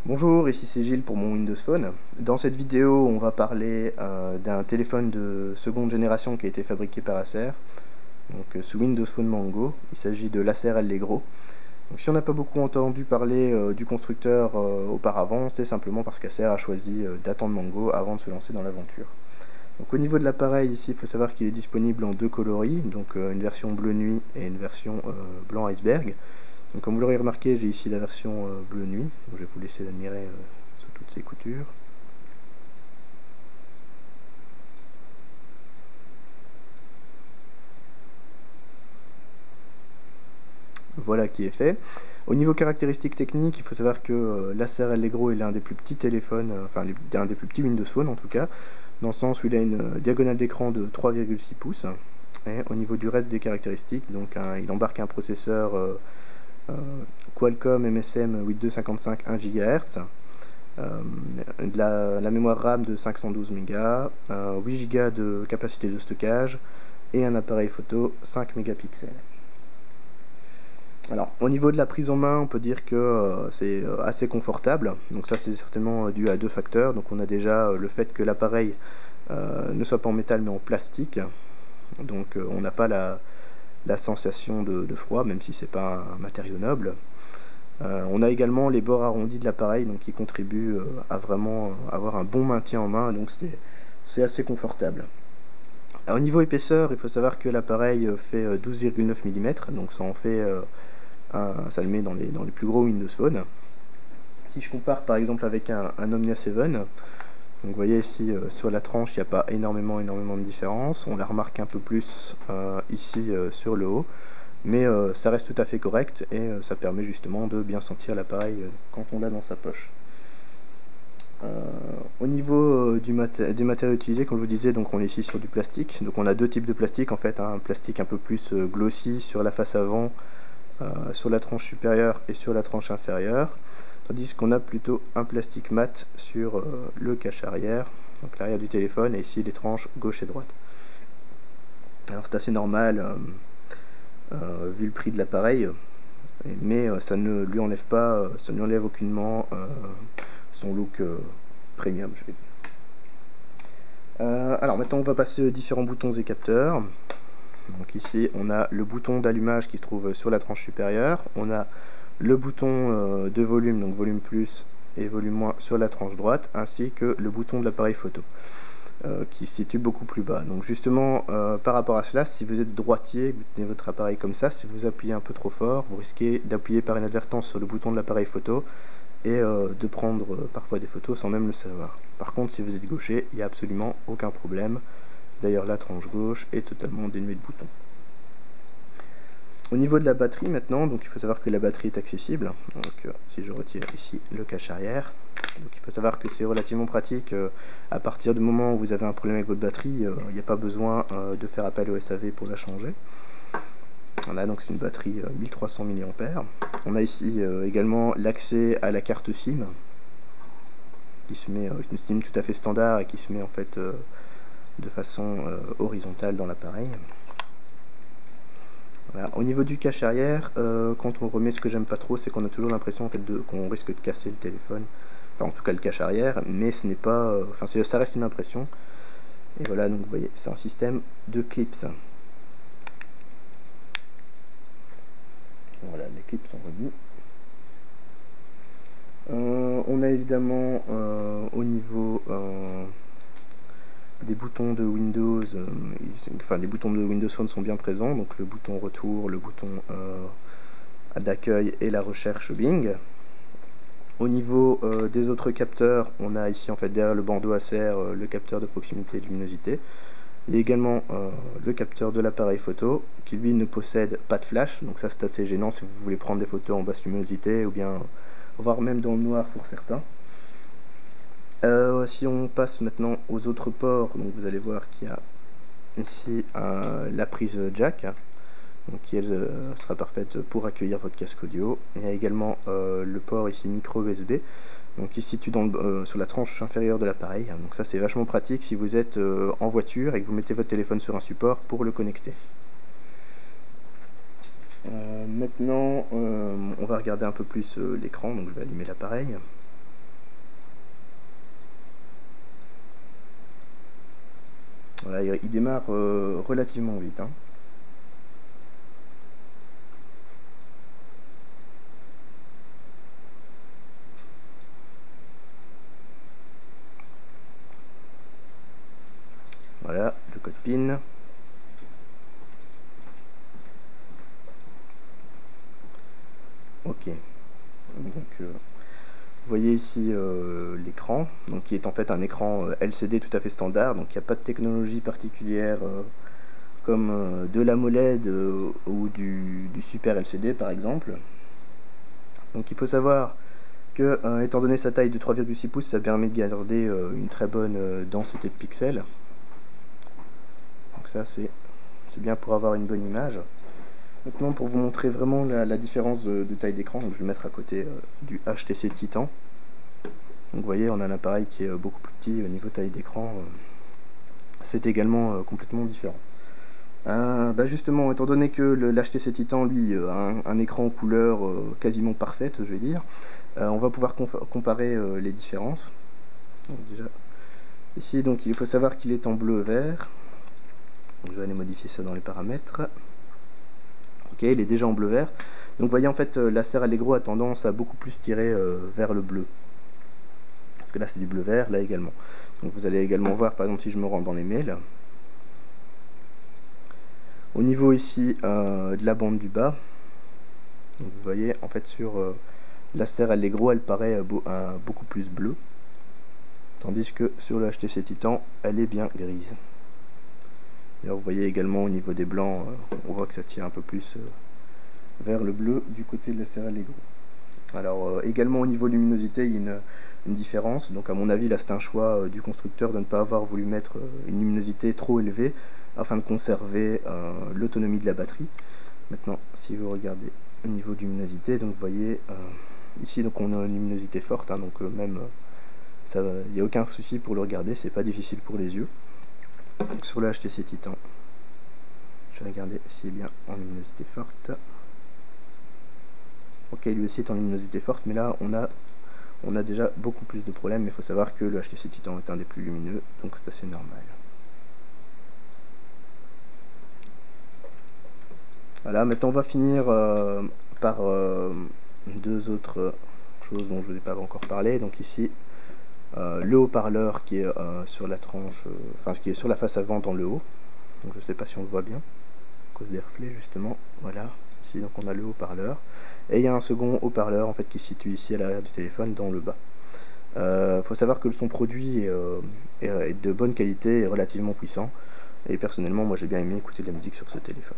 Bonjour, ici c'est Gilles pour mon Windows Phone. Dans cette vidéo, on va parler d'un téléphone de seconde génération qui a été fabriqué par Acer, sous Windows Phone Mango. Il s'agit de l'Acer Allegro. Donc, si on n'a pas beaucoup entendu parler du constructeur auparavant, c'est simplement parce qu'Acer a choisi d'attendre Mango avant de se lancer dans l'aventure. Donc, au niveau de l'appareil, ici, il faut savoir qu'il est disponible en deux coloris, une version bleu nuit et une version blanc iceberg. Donc, comme vous l'aurez remarqué, j'ai ici la version bleu nuit. Donc, je vais vous laisser l'admirer sous toutes ses coutures. Voilà qui est fait. Au niveau caractéristiques techniques, il faut savoir que l'Acer Allegro est l'un des plus petits téléphones, un des plus petits Windows Phone en tout cas, dans le sens où il a une diagonale d'écran de 3,6 pouces. Et au niveau du reste des caractéristiques, il embarque un processeur euh, Qualcomm MSM 8255 1 GHz, la mémoire RAM de 512 Go, 8 Go de capacité de stockage et un appareil photo 5 mégapixels. Alors, au niveau de la prise en main, on peut dire que c'est assez confortable. Donc ça, c'est certainement dû à deux facteurs. Donc on a déjà le fait que l'appareil ne soit pas en métal mais en plastique. Donc on n'a pas la sensation de froid, même si c'est pas un matériau noble. On a également les bords arrondis de l'appareil, donc qui contribuent à vraiment avoir un bon maintien en main. Donc c'est assez confortable. Alors, au niveau épaisseur, il faut savoir que l'appareil fait 12,9 mm, donc ça en fait ça le met dans les plus gros Windows Phone. Si je compare par exemple avec un Omnia 7, donc vous voyez ici sur la tranche il n'y a pas énormément de différence, on la remarque un peu plus ici sur le haut, mais ça reste tout à fait correct et ça permet justement de bien sentir l'appareil quand on l'a dans sa poche. Au niveau des matériaux utilisés, comme je vous disais, donc on est ici sur du plastique, donc on a deux types de plastique en fait, hein, un plastique un peu plus glossy sur la face avant, sur la tranche supérieure et sur la tranche inférieure, tandis qu'on a plutôt un plastique mat sur le cache arrière, donc l'arrière du téléphone, et ici les tranches gauche et droite. Alors c'est assez normal vu le prix de l'appareil, mais ça ne lui enlève pas, ça ne lui enlève aucunement son look premium, je vais dire. Alors maintenant on va passer aux différents boutons et capteurs. Donc ici on a le bouton d'allumage qui se trouve sur la tranche supérieure, on a le bouton de volume, donc volume plus et volume moins sur la tranche droite, ainsi que le bouton de l'appareil photo qui se situe beaucoup plus bas. Donc justement par rapport à cela, si vous êtes droitier, vous tenez votre appareil comme ça, si vous appuyez un peu trop fort, vous risquez d'appuyer par inadvertance sur le bouton de l'appareil photo et de prendre parfois des photos sans même le savoir. Par contre, si vous êtes gaucher, il n'y a absolument aucun problème. D'ailleurs, la tranche gauche est totalement dénuée de boutons. Au niveau de la batterie maintenant, donc il faut savoir que la batterie est accessible. Donc si je retire ici le cache arrière, donc il faut savoir que c'est relativement pratique. À partir du moment où vous avez un problème avec votre batterie, il n'y a pas besoin de faire appel au SAV pour la changer. Voilà, donc c'est une batterie 1300 mAh. On a ici également l'accès à la carte SIM, qui se met une SIM tout à fait standard et qui se met en fait de façon horizontale dans l'appareil. Voilà. Au niveau du cache arrière, quand on remet, ce que j'aime pas trop, c'est qu'on a toujours l'impression en fait qu'on risque de casser le téléphone. Enfin, en tout cas le cache arrière, mais ce n'est pas, ça reste une impression. Et voilà, donc vous voyez, c'est un système de clips. Voilà, les clips sont remis. On a évidemment au niveau des boutons de Windows, les boutons de Windows Phone sont bien présents, donc le bouton retour, le bouton d'accueil et la recherche Bing. Au niveau des autres capteurs, on a ici en fait derrière le bandeau Acer le capteur de proximité et de luminosité. Il y a également le capteur de l'appareil photo qui lui ne possède pas de flash, donc ça c'est assez gênant si vous voulez prendre des photos en basse luminosité ou bien voire même dans le noir pour certains. Si on passe maintenant aux autres ports, donc vous allez voir qu'il y a ici la prise jack, donc qui elle sera parfaite pour accueillir votre casque audio. Il y a également le port ici micro USB, donc qui se situe sur la tranche inférieure de l'appareil. Donc ça c'est vachement pratique si vous êtes en voiture et que vous mettez votre téléphone sur un support pour le connecter. Maintenant on va regarder un peu plus l'écran, donc je vais allumer l'appareil. Voilà, il démarre relativement vite, hein. Voilà, le code PIN. Ok. Donc, vous voyez ici l'écran, donc qui est en fait un écran LCD tout à fait standard, donc il n'y a pas de technologie particulière comme de l'AMOLED ou du Super LCD par exemple. Donc il faut savoir que étant donné sa taille de 3,6 pouces, ça permet de garder une très bonne densité de pixels. Donc ça c'est bien pour avoir une bonne image. Maintenant, pour vous montrer vraiment la différence de taille d'écran, donc je vais le mettre à côté du HTC Titan. Donc vous voyez, on a un appareil qui est beaucoup plus petit au niveau taille d'écran. C'est également complètement différent. Bah justement, étant donné que l'HTC Titan, lui, a un écran en couleur quasiment parfaite, je vais dire, on va pouvoir comparer les différences. Donc déjà, ici, donc, il faut savoir qu'il est en bleu-vert. Donc je vais aller modifier ça dans les paramètres. Ok, il est déjà en bleu-vert. Donc vous voyez, en fait, l'Acer Allegro a tendance à beaucoup plus tirer vers le bleu. Parce que là, c'est du bleu-vert, là également. Donc vous allez également voir, par exemple, si je me rends dans les mails. Au niveau ici de la bande du bas, donc vous voyez, en fait, sur l'Acer Allegro, elle paraît beaucoup plus bleue. Tandis que sur le HTC Titan, elle est bien grise. Et vous voyez également au niveau des blancs, on voit que ça tire un peu plus vers le bleu du côté de l'Acer Allegro. Alors également au niveau luminosité, il y a une différence. Donc à mon avis, là c'est un choix du constructeur de ne pas avoir voulu mettre une luminosité trop élevée afin de conserver l'autonomie de la batterie. Maintenant, si vous regardez au niveau de luminosité, donc vous voyez ici donc on a une luminosité forte, hein, donc même il n'y a aucun souci pour le regarder, c'est pas difficile pour les yeux. Donc, sur le HTC Titan, je vais regarder s'il est bien en luminosité forte. Ok, lui aussi est en luminosité forte, mais là on a déjà beaucoup plus de problèmes. Il faut savoir que le HTC Titan est un des plus lumineux, donc c'est assez normal. Voilà, maintenant on va finir par deux autres choses dont je n'ai pas encore parlé. Donc ici, le haut-parleur qui est sur la tranche, enfin qui est sur la face avant dans le haut. Donc je ne sais pas si on le voit bien, à cause des reflets justement. Voilà, ici donc on a le haut-parleur. Et il y a un second haut-parleur en fait qui se situe ici à l'arrière du téléphone dans le bas. Faut savoir que le son produit est de bonne qualité et relativement puissant. Et personnellement, moi j'ai bien aimé écouter de la musique sur ce téléphone.